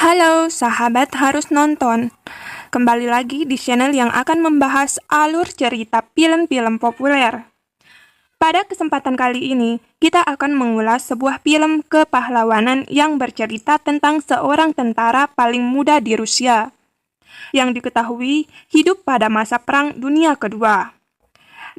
Halo, sahabat harus nonton. Kembali lagi di channel yang akan membahas alur cerita film-film populer. Pada kesempatan kali ini, kita akan mengulas sebuah film kepahlawanan yang bercerita tentang seorang tentara paling muda di Rusia, yang diketahui hidup pada masa Perang Dunia Kedua.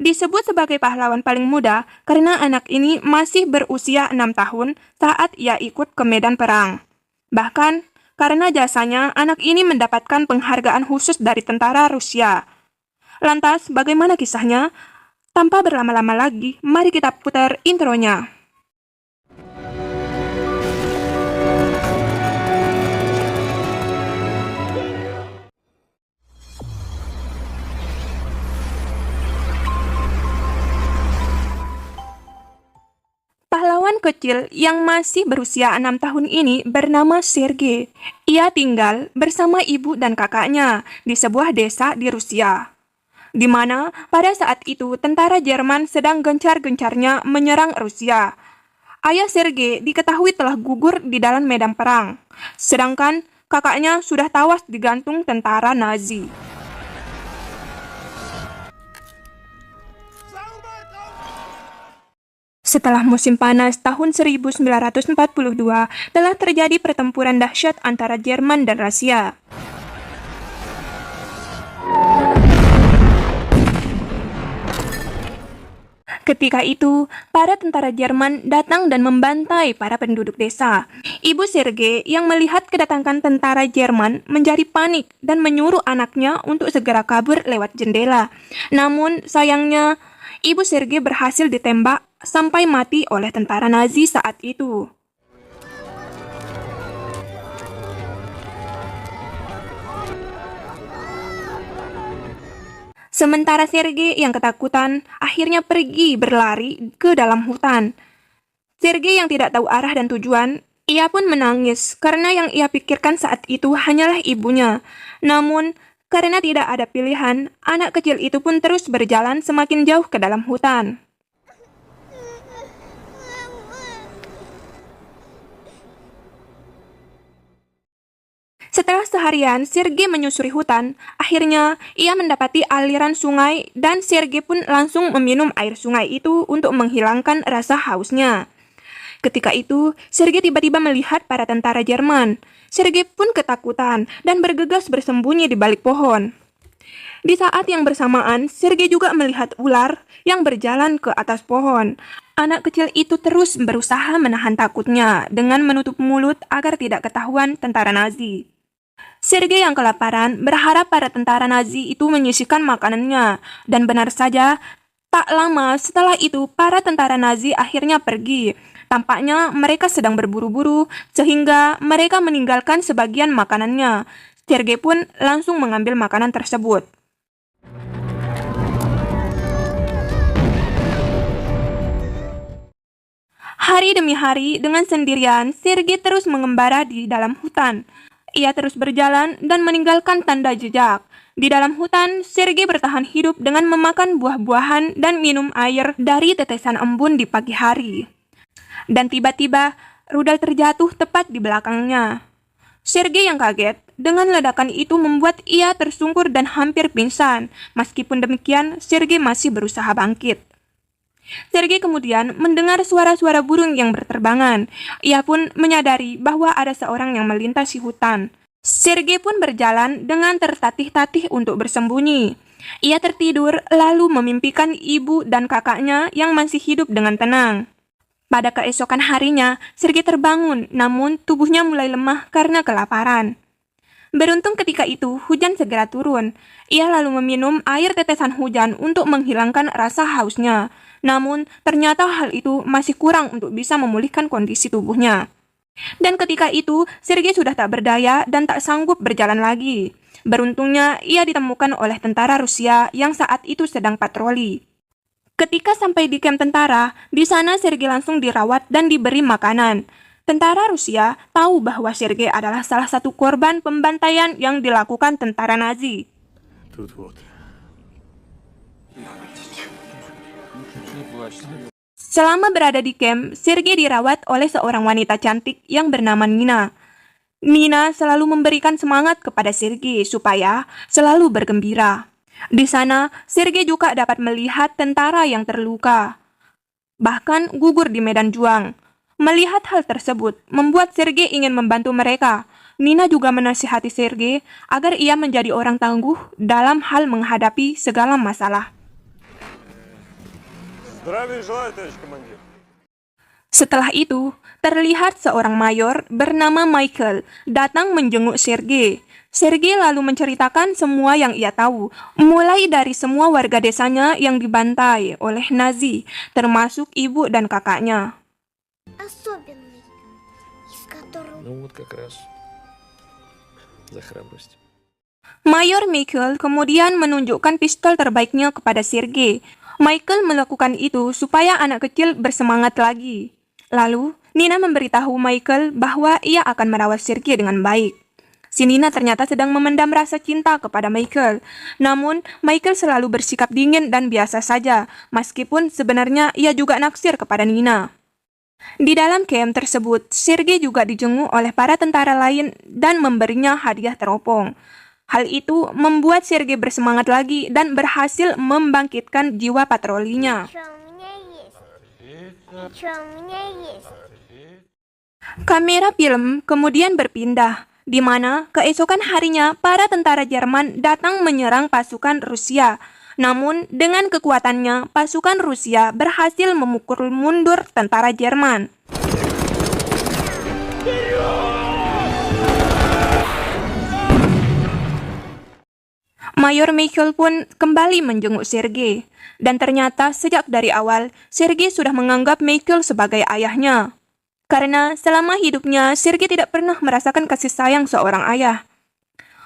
Disebut sebagai pahlawan paling muda karena anak ini masih berusia 6 tahun saat ia ikut ke medan perang. Bahkan, karena jasanya, anak ini mendapatkan penghargaan khusus dari tentara Rusia. Lantas, bagaimana kisahnya? Tanpa berlama-lama lagi, mari kita putar intronya. Pahlawan kecil yang masih berusia 6 tahun ini bernama Sergei. Ia tinggal bersama ibu dan kakaknya di sebuah desa di Rusia, di mana pada saat itu tentara Jerman sedang gencar-gencarnya menyerang Rusia. Ayah Sergei diketahui telah gugur di dalam medan perang, sedangkan kakaknya sudah tewas digantung tentara Nazi. Setelah musim panas tahun 1942, telah terjadi pertempuran dahsyat antara Jerman dan Rusia. Ketika itu, para tentara Jerman datang dan membantai para penduduk desa. Ibu Sergei yang melihat kedatangan tentara Jerman menjadi panik dan menyuruh anaknya untuk segera kabur lewat jendela. Namun, sayangnya, Ibu Sergei berhasil ditembak sampai mati oleh tentara Nazi saat itu. Sementara Sergei yang ketakutan akhirnya pergi berlari ke dalam hutan. Sergei yang tidak tahu arah dan tujuan, ia pun menangis karena yang ia pikirkan saat itu hanyalah ibunya. Namun, karena tidak ada pilihan, anak kecil itu pun terus berjalan semakin jauh ke dalam hutan. Setelah seharian Sergei menyusuri hutan, akhirnya ia mendapati aliran sungai dan Sergei pun langsung meminum air sungai itu untuk menghilangkan rasa hausnya. Ketika itu, Sergei tiba-tiba melihat para tentara Jerman. Sergei pun ketakutan dan bergegas bersembunyi di balik pohon. Di saat yang bersamaan, Sergei juga melihat ular yang berjalan ke atas pohon. Anak kecil itu terus berusaha menahan takutnya dengan menutup mulut agar tidak ketahuan tentara Nazi. Sergei yang kelaparan berharap para tentara Nazi itu menyisihkan makanannya, dan benar saja, tak lama setelah itu para tentara Nazi akhirnya pergi. Tampaknya mereka sedang berburu-buru, sehingga mereka meninggalkan sebagian makanannya. Sergei pun langsung mengambil makanan tersebut. Hari demi hari, dengan sendirian, Sergei terus mengembara di dalam hutan. Ia terus berjalan dan meninggalkan tanda jejak. Di dalam hutan, Sergei bertahan hidup dengan memakan buah-buahan dan minum air dari tetesan embun di pagi hari. Dan tiba-tiba, rudal terjatuh tepat di belakangnya. Sergei yang kaget dengan ledakan itu membuat ia tersungkur dan hampir pingsan. Meskipun demikian, Sergei masih berusaha bangkit. Sergei kemudian mendengar suara-suara burung yang berterbangan. Ia pun menyadari bahwa ada seorang yang melintasi hutan. Sergei pun berjalan dengan tertatih-tatih untuk bersembunyi. Ia tertidur lalu memimpikan ibu dan kakaknya yang masih hidup dengan tenang. Pada keesokan harinya, Sergei terbangun, namun tubuhnya mulai lemah karena kelaparan. Beruntung ketika itu, hujan segera turun. Ia lalu meminum air tetesan hujan untuk menghilangkan rasa hausnya. Namun, ternyata hal itu masih kurang untuk bisa memulihkan kondisi tubuhnya. Dan ketika itu, Sergei sudah tak berdaya dan tak sanggup berjalan lagi. Beruntungnya, ia ditemukan oleh tentara Rusia yang saat itu sedang patroli. Ketika sampai di kamp tentara, di sana Sergei langsung dirawat dan diberi makanan. Tentara Rusia tahu bahwa Sergei adalah salah satu korban pembantaian yang dilakukan tentara Nazi. Selama berada di kamp, Sergei dirawat oleh seorang wanita cantik yang bernama Nina. Nina selalu memberikan semangat kepada Sergei supaya selalu bergembira. Di sana, Sergei juga dapat melihat tentara yang terluka, bahkan gugur di medan juang. Melihat hal tersebut, membuat Sergei ingin membantu mereka. Nina juga menasihati Sergei agar ia menjadi orang tangguh dalam hal menghadapi segala masalah. Setelah itu, terlihat seorang mayor bernama Michael datang menjenguk Sergei. Sergei lalu menceritakan semua yang ia tahu, mulai dari semua warga desanya yang dibantai oleh Nazi, termasuk ibu dan kakaknya. Особенный, из которого... Ну вот как раз за храбрость. Mayor Michael kemudian menunjukkan pistol terbaiknya kepada Sergei. Michael melakukan itu supaya anak kecil bersemangat lagi. Lalu, Nina memberitahu Michael bahwa ia akan merawat Sergei dengan baik. Si Nina ternyata sedang memendam rasa cinta kepada Michael. Namun, Michael selalu bersikap dingin dan biasa saja, meskipun sebenarnya ia juga naksir kepada Nina. Di dalam camp tersebut, Sergei juga dijenguk oleh para tentara lain dan memberinya hadiah teropong. Hal itu membuat Sergei bersemangat lagi dan berhasil membangkitkan jiwa patrolinya. Kamera film kemudian berpindah, di mana keesokan harinya para tentara Jerman datang menyerang pasukan Rusia. Namun, dengan kekuatannya, pasukan Rusia berhasil memukul mundur tentara Jerman. Mayor Michael pun kembali menjenguk Sergei. Dan ternyata sejak dari awal, Sergei sudah menganggap Michael sebagai ayahnya. Karena selama hidupnya, Sergei tidak pernah merasakan kasih sayang seorang ayah.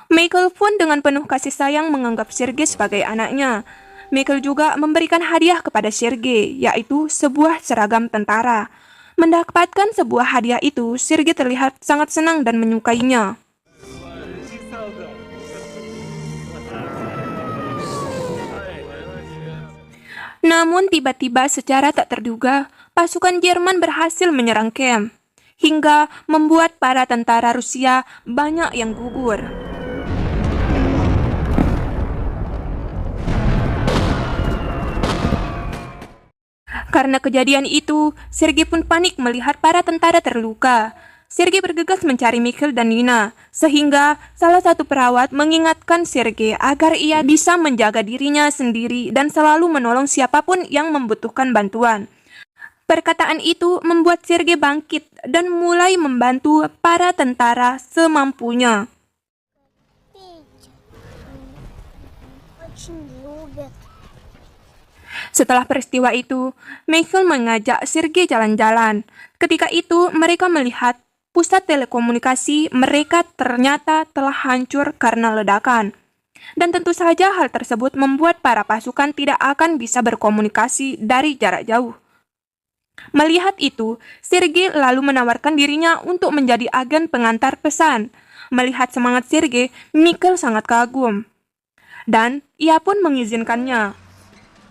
Michael pun dengan penuh kasih sayang menganggap Sergei sebagai anaknya. Michael juga memberikan hadiah kepada Sergei, yaitu sebuah seragam tentara. Mendapatkan sebuah hadiah itu, Sergei terlihat sangat senang dan menyukainya. Namun tiba-tiba secara tak terduga, pasukan Jerman berhasil menyerang camp, hingga membuat para tentara Rusia banyak yang gugur. Karena kejadian itu, Sergei pun panik melihat para tentara terluka. Sergei bergegas mencari Michael dan Nina, sehingga salah satu perawat mengingatkan Sergei agar ia bisa menjaga dirinya sendiri dan selalu menolong siapapun yang membutuhkan bantuan. Perkataan itu membuat Sergei bangkit dan mulai membantu para tentara semampunya. Setelah peristiwa itu, Michael mengajak Sergei jalan-jalan. Ketika itu, mereka melihat pusat telekomunikasi mereka ternyata telah hancur karena ledakan. Dan tentu saja hal tersebut membuat para pasukan tidak akan bisa berkomunikasi dari jarak jauh. Melihat itu, Sergei lalu menawarkan dirinya untuk menjadi agen pengantar pesan. Melihat semangat Sergei, Michael sangat kagum. Dan ia pun mengizinkannya.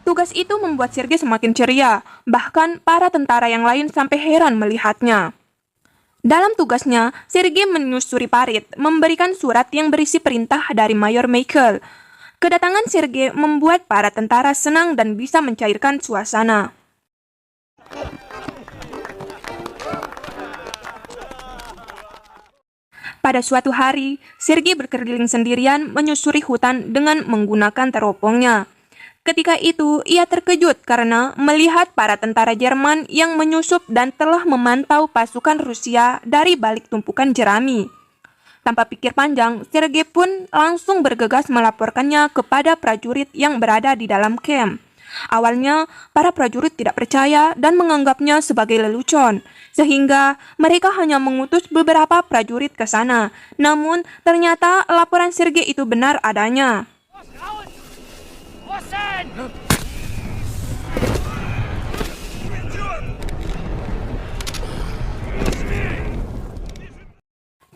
Tugas itu membuat Sergei semakin ceria, bahkan para tentara yang lain sampai heran melihatnya. Dalam tugasnya, Sergei menyusuri parit, memberikan surat yang berisi perintah dari Mayor Michael. Kedatangan Sergei membuat para tentara senang dan bisa mencairkan suasana. Pada suatu hari, Sergei berkeliling sendirian menyusuri hutan dengan menggunakan teropongnya. Ketika itu, ia terkejut karena melihat para tentara Jerman yang menyusup dan telah memantau pasukan Rusia dari balik tumpukan jerami. Tanpa pikir panjang, Sergei pun langsung bergegas melaporkannya kepada prajurit yang berada di dalam camp. Awalnya, para prajurit tidak percaya dan menganggapnya sebagai lelucon, sehingga mereka hanya mengutus beberapa prajurit ke sana. Namun, ternyata laporan Sergei itu benar adanya.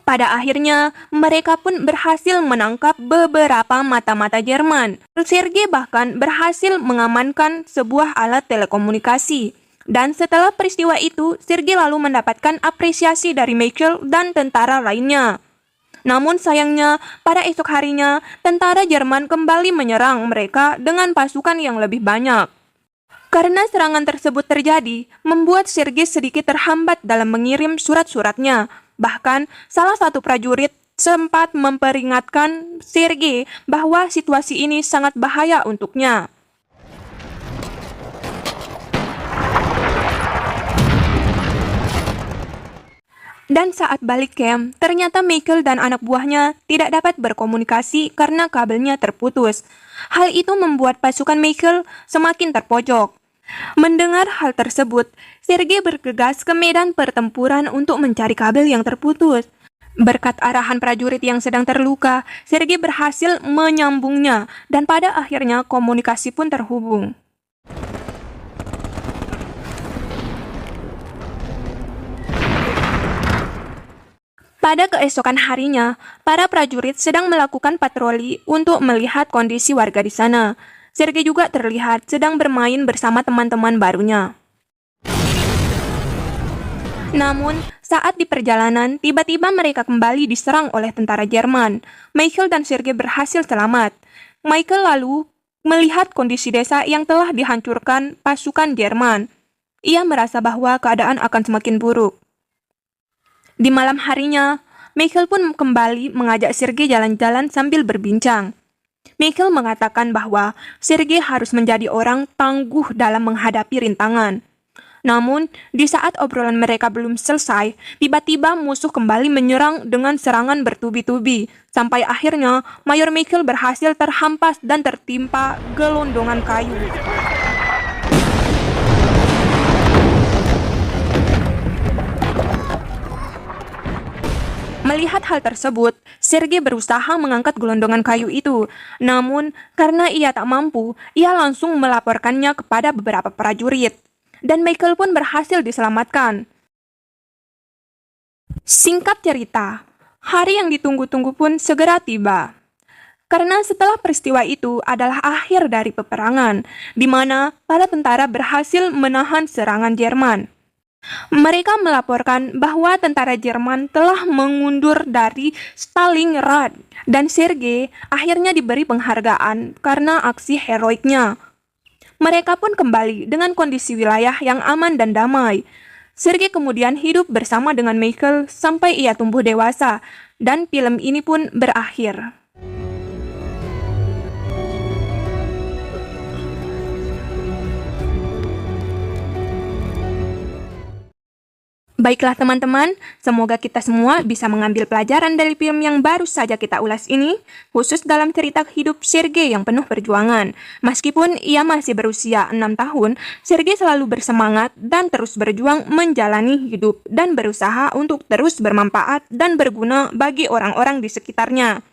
Pada akhirnya, mereka pun berhasil menangkap beberapa mata-mata Jerman. Sergei bahkan berhasil mengamankan sebuah alat telekomunikasi. Dan setelah peristiwa itu, Sergei lalu mendapatkan apresiasi dari Michael dan tentara lainnya. Namun sayangnya, pada esok harinya, tentara Jerman kembali menyerang mereka dengan pasukan yang lebih banyak. Karena serangan tersebut terjadi, membuat Sergei sedikit terhambat dalam mengirim surat-suratnya. Bahkan, salah satu prajurit sempat memperingatkan Sergei bahwa situasi ini sangat bahaya untuknya. Dan saat balik camp, ternyata Michael dan anak buahnya tidak dapat berkomunikasi karena kabelnya terputus. Hal itu membuat pasukan Michael semakin terpojok. Mendengar hal tersebut, Sergei bergegas ke medan pertempuran untuk mencari kabel yang terputus. Berkat arahan prajurit yang sedang terluka, Sergei berhasil menyambungnya dan pada akhirnya komunikasi pun terhubung. Pada keesokan harinya, para prajurit sedang melakukan patroli untuk melihat kondisi warga di sana. Sergei juga terlihat sedang bermain bersama teman-teman barunya. Namun, saat di perjalanan, tiba-tiba mereka kembali diserang oleh tentara Jerman. Michael dan Sergei berhasil selamat. Michael lalu melihat kondisi desa yang telah dihancurkan pasukan Jerman. Ia merasa bahwa keadaan akan semakin buruk. Di malam harinya, Michael pun kembali mengajak Sergei jalan-jalan sambil berbincang. Michael mengatakan bahwa Sergei harus menjadi orang tangguh dalam menghadapi rintangan. Namun, di saat obrolan mereka belum selesai, tiba-tiba musuh kembali menyerang dengan serangan bertubi-tubi. Sampai akhirnya, Mayor Michael berhasil terhampas dan tertimpa gelondongan kayu. Melihat hal tersebut, Sergei berusaha mengangkat gelondongan kayu itu. Namun, karena ia tak mampu, ia langsung melaporkannya kepada beberapa prajurit. Dan Michael pun berhasil diselamatkan. Singkat cerita, hari yang ditunggu-tunggu pun segera tiba. Karena setelah peristiwa itu adalah akhir dari peperangan, di mana para tentara berhasil menahan serangan Jerman. Mereka melaporkan bahwa tentara Jerman telah mengundur dari Stalingrad dan Sergei akhirnya diberi penghargaan karena aksi heroiknya. Mereka pun kembali dengan kondisi wilayah yang aman dan damai. Sergei kemudian hidup bersama dengan Michael sampai ia tumbuh dewasa dan film ini pun berakhir. Baiklah teman-teman, semoga kita semua bisa mengambil pelajaran dari film yang baru saja kita ulas ini, khusus dalam cerita hidup Sergei yang penuh perjuangan. Meskipun ia masih berusia 6 tahun, Sergei selalu bersemangat dan terus berjuang menjalani hidup dan berusaha untuk terus bermanfaat dan berguna bagi orang-orang di sekitarnya.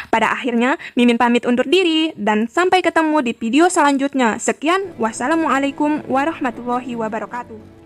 Pada akhirnya, Mimin pamit undur diri dan sampai ketemu di video selanjutnya. Sekian, wassalamualaikum warahmatullahi wabarakatuh.